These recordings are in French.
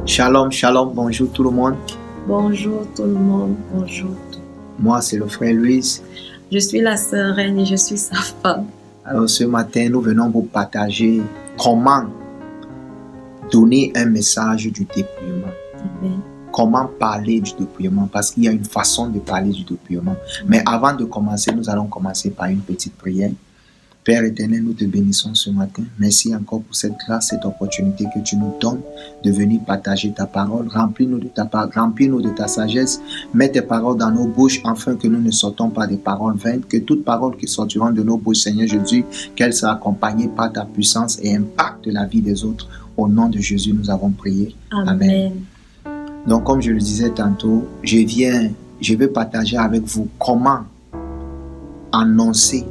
Shalom, shalom, bonjour tout le monde. Bonjour tout le monde, bonjour. Moi, c'est le frère Louis. Je suis la sœur Reine et je suis sa femme. Alors ce matin, nous venons vous partager comment donner un message du dépouillement. Amen. Comment parler du dépouillement, parce qu'il y a une façon de parler du dépouillement. Mais avant de commencer, nous allons commencer par une petite prière. Père éternel, nous te bénissons ce matin. Merci encore pour cette grâce, cette opportunité que tu nous donnes de venir partager ta parole. Remplis-nous de ta sagesse. Mets tes paroles dans nos bouches afin que nous ne sortons pas des paroles vaines. Que toute parole qui sortira de nos bouches, Seigneur Jésus, qu'elle soit accompagnée par ta puissance et impacte la vie des autres. Au nom de Jésus, nous avons prié. Amen. Donc, comme je le disais tantôt, je vais partager avec vous comment annoncer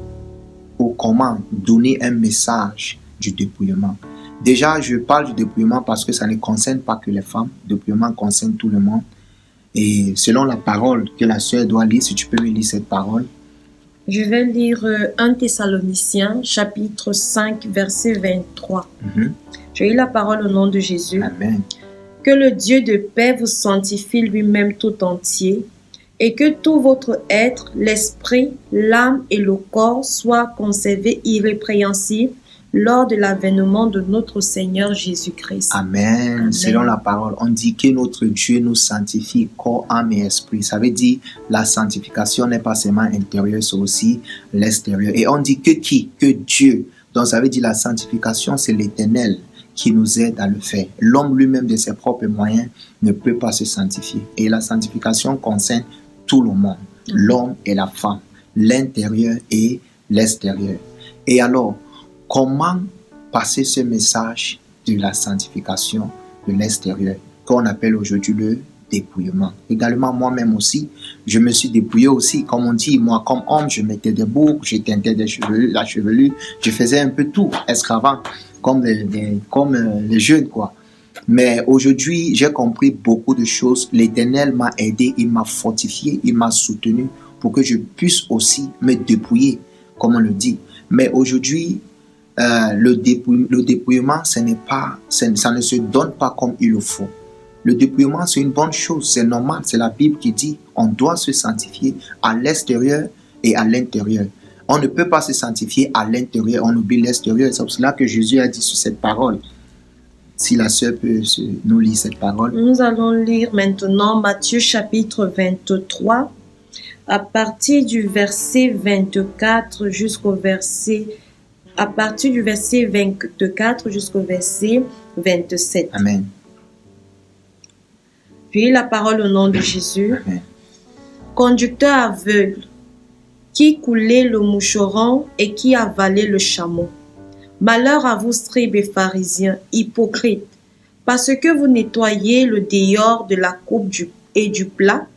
ou comment donner un message du dépouillement. Déjà, je parle du dépouillement parce que ça ne concerne pas que les femmes. Le dépouillement concerne tout le monde. Et selon la parole que la sœur doit lire, si tu peux me lire cette parole. Je vais lire 1 Thessaloniciens, chapitre 5, verset 23. Je lis la parole au nom de Jésus. Amen. Que le Dieu de paix vous sanctifie lui-même tout entier, et que tout votre être, l'esprit, l'âme et le corps soient conservés irrépréhensibles lors de l'avènement de notre Seigneur Jésus-Christ. Amen. Amen. Selon la parole, on dit que notre Dieu nous sanctifie corps, âme et esprit. Ça veut dire la sanctification n'est pas seulement intérieure, c'est aussi l'extérieur. Et on dit que qui? Que Dieu. Donc ça veut dire la sanctification, c'est l'Éternel qui nous aide à le faire. L'homme lui-même de ses propres moyens ne peut pas se sanctifier. Et la sanctification concerne tout le monde, l'homme et la femme, l'intérieur et l'extérieur. Et alors, comment passer ce message de la sanctification de l'extérieur, qu'on appelle aujourd'hui le dépouillement? Également, moi-même aussi, je me suis dépouillé aussi. Comme on dit, moi, comme homme, je mettais des boucles, je teintais la chevelure, je faisais un peu tout, extravagant, comme les jeunes, quoi. Mais aujourd'hui, j'ai compris beaucoup de choses. L'Éternel m'a aidé, il m'a fortifié, il m'a soutenu pour que je puisse aussi me dépouiller, comme on le dit. Mais aujourd'hui, le dépouillement, ça ne se donne pas comme il le faut. Le dépouillement, c'est une bonne chose, c'est normal. C'est la Bible qui dit on doit se sanctifier à l'extérieur et à l'intérieur. On ne peut pas se sanctifier à l'intérieur, on oublie l'extérieur. C'est pour cela que Jésus a dit sur cette parole. Si la sœur peut nous lire cette parole. Nous allons lire maintenant Matthieu chapitre 23, à partir du verset 24 jusqu'au verset 27. Amen. Je lis la parole au nom de Jésus. Amen. Conducteur aveugle, qui coulait le moucheron et qui avalait le chameau. Malheur à vous, scribes et pharisiens, hypocrites, parce que vous nettoyez le dehors de la coupe et du plat,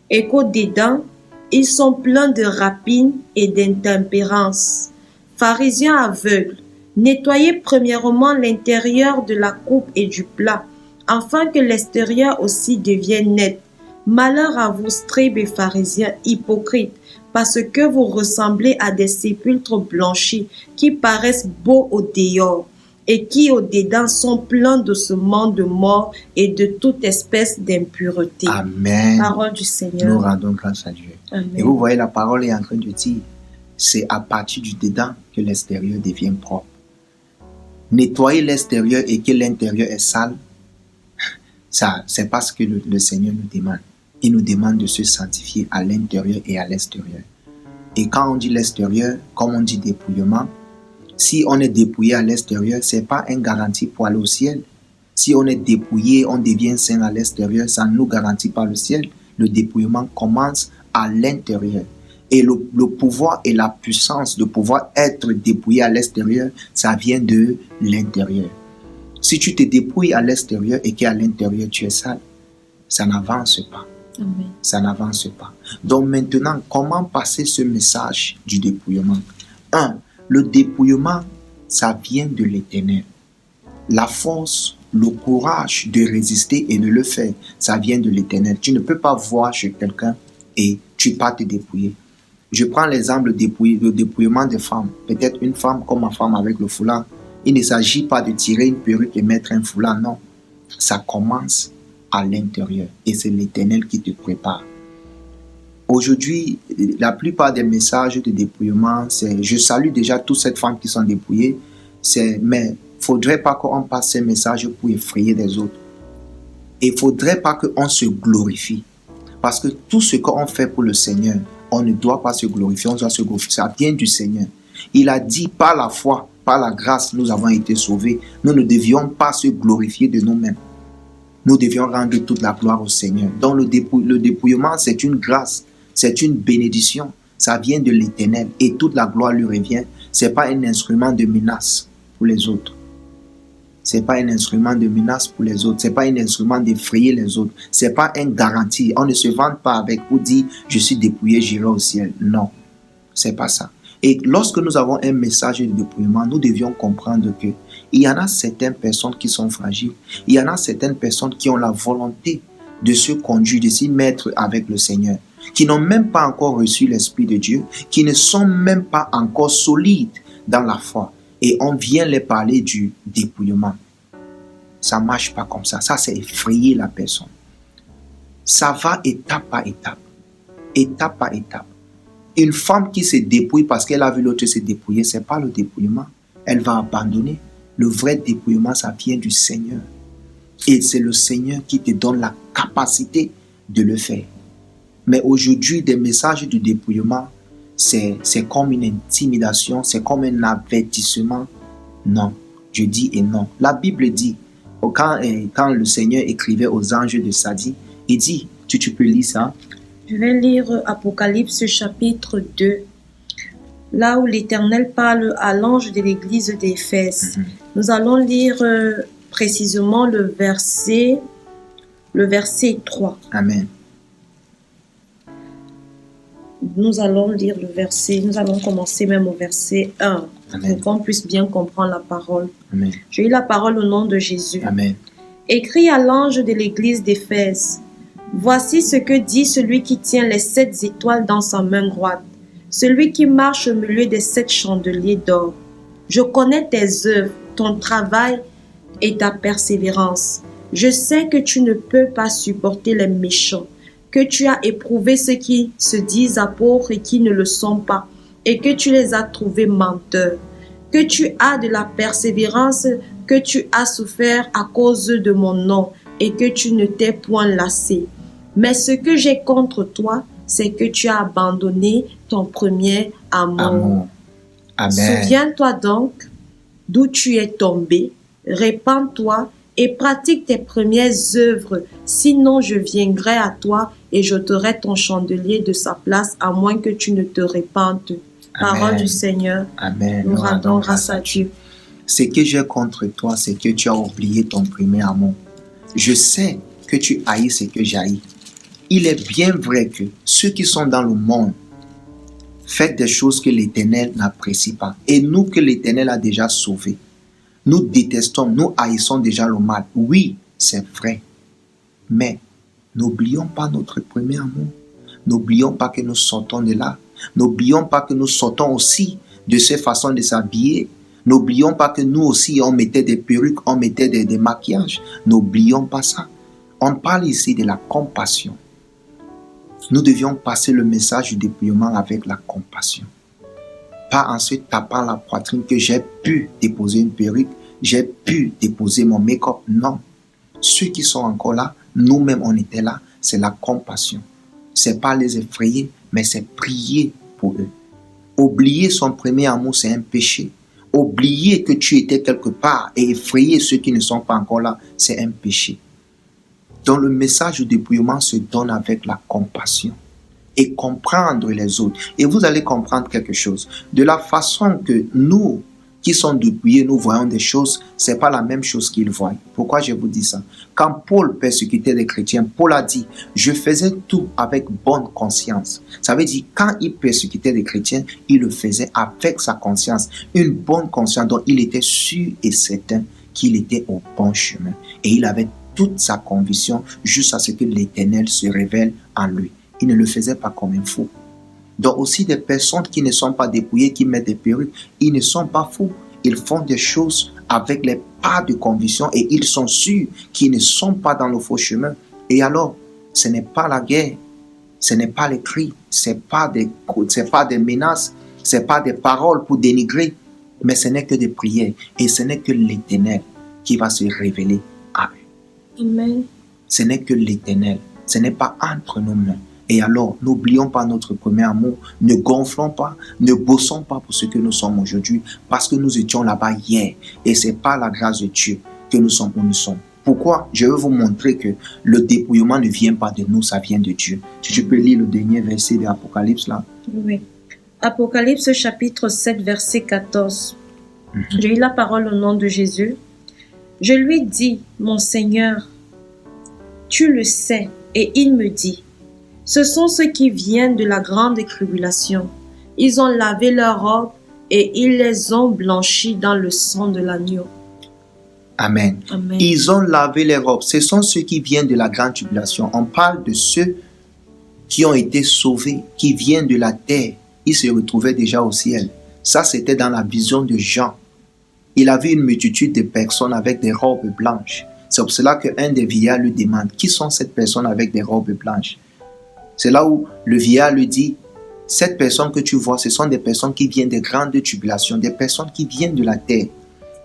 et qu'au-dedans, ils sont pleins de rapines et d'intempérance. Pharisiens aveugles, nettoyez premièrement l'intérieur de la coupe et du plat, afin que l'extérieur aussi devienne net. Malheur à vous, scribes et pharisiens, hypocrites, parce que vous ressemblez à des sépulcres blanchis qui paraissent beaux au dehors et qui au dedans sont pleins de sements de mort et de toute espèce d'impureté. Amen. Parole du Seigneur. Nous rendons grâce à Dieu. Amen. Et vous voyez, la parole est en train de dire, c'est à partir du dedans que l'extérieur devient propre. Nettoyer l'extérieur et que l'intérieur est sale, ça, c'est parce que le Seigneur nous demande. Il nous demande de se sanctifier à l'intérieur et à l'extérieur. Et quand on dit l'extérieur, comme on dit dépouillement, si on est dépouillé à l'extérieur, ce n'est pas une garantie pour aller au ciel. Si on est dépouillé, on devient saint à l'extérieur, ça ne nous garantit pas le ciel. Le dépouillement commence à l'intérieur. Et le pouvoir et la puissance de pouvoir être dépouillé à l'extérieur, ça vient de l'intérieur. Si tu te dépouilles à l'extérieur et qu'à l'intérieur tu es sale, ça n'avance pas. Amen. Ça n'avance pas. Donc maintenant, comment passer ce message du dépouillement? 1. Le dépouillement, ça vient de l'Éternel. La force, le courage de résister et de le faire, ça vient de l'Éternel. Tu ne peux pas voir chez quelqu'un et tu pas te dépouiller. Je prends l'exemple du dépouillement des femmes. Peut-être une femme comme ma femme avec le foulard. Il ne s'agit pas de tirer une perruque et mettre un foulard, non. ça commence à l'intérieur et c'est l'Éternel qui te prépare. Aujourd'hui, la plupart des messages de dépouillement, c'est je salue déjà toutes ces femmes qui sont dépouillées, mais il ne faudrait pas qu'on passe ces messages pour effrayer les autres. Et il ne faudrait pas qu'on se glorifie. Parce que tout ce qu'on fait pour le Seigneur, on ne doit pas se glorifier, on doit se glorifier. Ça vient du Seigneur. Il a dit par la foi, par la grâce, nous avons été sauvés. Nous ne devions pas se glorifier de nous-mêmes. Nous devions rendre toute la gloire au Seigneur. Donc le dépouillement, c'est une grâce, c'est une bénédiction. Ça vient de l'Éternel et toute la gloire lui revient. Ce n'est pas un instrument de menace pour les autres. Ce n'est pas un instrument de menace pour les autres. Ce n'est pas un instrument d'effrayer les autres. Ce n'est pas une garantie. On ne se vante pas avec pour dire je suis dépouillé, j'irai au ciel. Non, ce n'est pas ça. Et lorsque nous avons un message de dépouillement, nous devions comprendre que il y en a certaines personnes qui sont fragiles. Il y en a certaines personnes qui ont la volonté de se conduire, de s'y mettre avec le Seigneur, qui n'ont même pas encore reçu l'Esprit de Dieu, qui ne sont même pas encore solides dans la foi. Et on vient les parler du dépouillement. Ça ne marche pas comme ça. Ça, c'est effrayer la personne. Ça va étape par étape. Étape par étape. Une femme qui se dépouille parce qu'elle a vu l'autre se dépouiller, ce n'est pas le dépouillement. Elle va abandonner. Le vrai dépouillement, ça vient du Seigneur. Et c'est le Seigneur qui te donne la capacité de le faire. Mais aujourd'hui, des messages de dépouillement, c'est comme une intimidation, c'est comme un avertissement. Non, je dis et non. La Bible dit, quand le Seigneur écrivait aux anges de Sadi, il dit, tu peux lire ça? Je vais lire Apocalypse chapitre 2, là où l'Éternel parle à l'ange de l'église d'Éphèse. Nous allons lire précisément le verset 3. Amen. Nous allons lire le verset, nous allons commencer même au verset 1, Amen. pour qu'on puisse bien comprendre la parole. Amen. J'ai eu la parole au nom de Jésus. Amen. Écrit à l'ange de l'église d'Éphèse, voici ce que dit celui qui tient les 7 étoiles dans sa main droite, celui qui marche au milieu des 7 chandeliers d'or. Je connais tes œuvres, ton travail et ta persévérance. Je sais que tu ne peux pas supporter les méchants, que tu as éprouvé ceux qui se disent apôtres et qui ne le sont pas, et que tu les as trouvés menteurs, que tu as de la persévérance, que tu as souffert à cause de mon nom, et que tu ne t'es point lassé. Mais ce que j'ai contre toi, c'est que tu as abandonné ton premier amour. Amen. Souviens-toi donc d'où tu es tombé, répands-toi et pratique tes premières œuvres, sinon je viendrai à toi et j'ôterai ton chandelier de sa place, à moins que tu ne te répandes. Parole du Seigneur. Amen. Nous rendons grâce à Dieu. Ce que j'ai contre toi, c'est que tu as oublié ton premier amour. Je sais que tu haïs ce que j'haïs. Il est bien vrai que ceux qui sont dans le monde font des choses que l'Éternel n'apprécie pas. Et nous que l'Éternel a déjà sauvés, nous détestons, nous haïssons déjà le mal. Oui, c'est vrai. Mais n'oublions pas notre premier amour. N'oublions pas que nous sortons de là. N'oublions pas que nous sortons aussi de ces façons de s'habiller. N'oublions pas que nous aussi, on mettait des perruques, on mettait des maquillages. N'oublions pas ça. On parle ici de la compassion. Nous devions passer le message du dépouillement avec la compassion. Pas en se tapant la poitrine que j'ai pu déposer une perruque, j'ai pu déposer mon make-up. Non. Ceux qui sont encore là, nous-mêmes on était là, c'est la compassion. C'est pas les effrayer, mais c'est prier pour eux. Oublier son premier amour, c'est un péché. Oublier que tu étais quelque part et effrayer ceux qui ne sont pas encore là, c'est un péché. Donc le message du dépouillement se donne avec la compassion et comprendre les autres. Et vous allez comprendre quelque chose. De la façon que nous, qui sommes dépouillés, nous voyons des choses, ce n'est pas la même chose qu'ils voient. Pourquoi je vous dis ça? Quand Paul persécutait les chrétiens, Paul a dit, je faisais tout avec bonne conscience. Ça veut dire, quand il persécutait les chrétiens, il le faisait avec sa conscience. Une bonne conscience dont il était sûr et certain qu'il était au bon chemin. Et il avait toute sa conviction jusqu'à ce que l'Éternel se révèle en lui. Il ne le faisait pas comme un fou. Donc aussi des personnes qui ne sont pas dépouillées, qui mettent des perruques, ils ne sont pas fous. Ils font des choses avec les pas de conviction et ils sont sûrs qu'ils ne sont pas dans le faux chemin. Et alors, ce n'est pas la guerre, ce n'est pas les cris, ce n'est pas des menaces, ce n'est pas des paroles pour dénigrer, mais ce n'est que des prières. Et ce n'est que l'Éternel qui va se révéler à eux. Amen. Ce n'est que l'Éternel, ce n'est pas entre nos mains. Et alors, n'oublions pas notre premier amour, ne gonflons pas, ne bossons pas pour ce que nous sommes aujourd'hui, parce que nous étions là-bas hier. Et ce n'est pas la grâce de Dieu que nous sommes où nous sommes. Pourquoi? Je veux vous montrer que le dépouillement ne vient pas de nous, ça vient de Dieu. Si tu peux lire le dernier verset de l'Apocalypse là. Oui. Apocalypse chapitre 7, verset 14. J'ai eu la parole au nom de Jésus. Je lui dis, mon Seigneur, tu le sais. Et il me dit, ce sont ceux qui viennent de la grande tribulation. Ils ont lavé leurs robes et ils les ont blanchies dans le sang de l'agneau. Amen. Amen. Ils ont lavé les robes. Ce sont ceux qui viennent de la grande tribulation. On parle de ceux qui ont été sauvés, qui viennent de la terre. Ils se retrouvaient déjà au ciel. Ça, c'était dans la vision de Jean. Il a vu une multitude de personnes avec des robes blanches. C'est pour cela qu'un des vieillards lui demande, qui sont ces personnes avec des robes blanches? C'est là où le vieillard lui dit, cette personne que tu vois, ce sont des personnes qui viennent des grandes tribulations, des personnes qui viennent de la terre.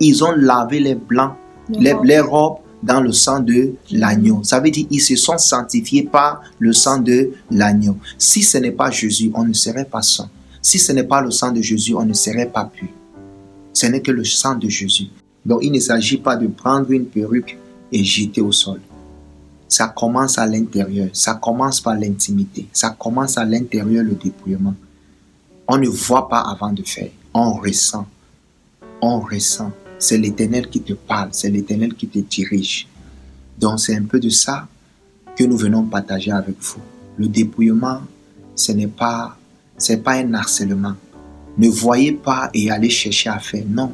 Ils ont lavé les blancs, les robes dans le sang de l'agneau. Ça veut dire qu'ils se sont sanctifiés par le sang de l'agneau. Si ce n'est pas Jésus, on ne serait pas saint. Si ce n'est pas le sang de Jésus, on ne serait pas pur. Ce n'est que le sang de Jésus. Donc il ne s'agit pas de prendre une perruque et jeter au sol. Ça commence à l'intérieur, ça commence par l'intimité, ça commence à l'intérieur le dépouillement. On ne voit pas avant de faire, on ressent. C'est l'Éternel qui te parle, c'est l'Éternel qui te dirige. Donc c'est un peu de ça que nous venons partager avec vous. Le dépouillement, ce n'est pas un harcèlement. Ne voyez pas et allez chercher à faire, non.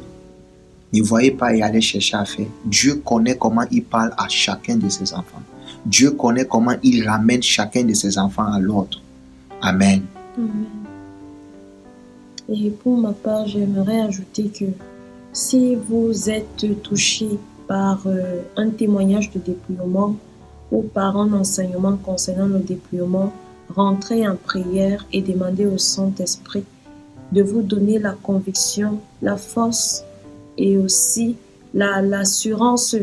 Ne voyez pas et allez chercher à faire. Dieu connaît comment il parle à chacun de ses enfants. Dieu connaît comment il ramène chacun de ses enfants à l'ordre. Amen. Amen. Et pour ma part, j'aimerais ajouter que si vous êtes touché par un témoignage de dépouillement ou par un enseignement concernant le dépouillement, rentrez en prière et demandez au Saint-Esprit de vous donner la conviction, la force et aussi l'assurance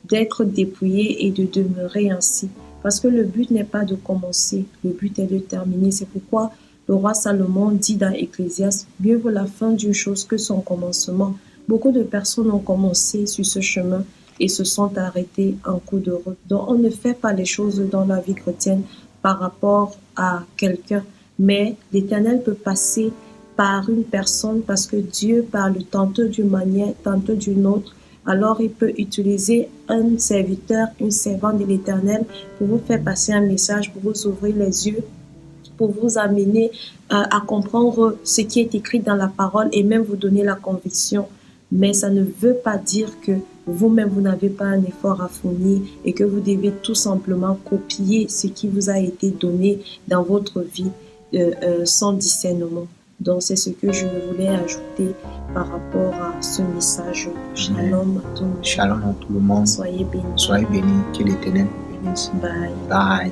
d'être dépouillé et de demeurer ainsi. Parce que le but n'est pas de commencer, le but est de terminer. C'est pourquoi le roi Salomon dit dans Ecclésiaste, mieux vaut la fin d'une chose que son commencement. Beaucoup de personnes ont commencé sur ce chemin et se sont arrêtées en cours de route. Donc on ne fait pas les choses dans la vie chrétienne par rapport à quelqu'un, mais l'Éternel peut passer par une personne parce que Dieu parle tantôt d'une manière, tantôt d'une autre. Alors il peut utiliser un serviteur, une servante de l'Éternel pour vous faire passer un message, pour vous ouvrir les yeux, pour vous amener à comprendre ce qui est écrit dans la parole et même vous donner la conviction. Mais ça ne veut pas dire que vous-même, vous n'avez pas un effort à fournir et que vous devez tout simplement copier ce qui vous a été donné dans votre vie sans discernement. Donc, c'est ce que je voulais ajouter par rapport à ce message. Shalom à tout le monde. Shalom à tout le monde. Soyez bénis. Soyez bénis. Que l'Éternel vous bénisse. Bye. Bye.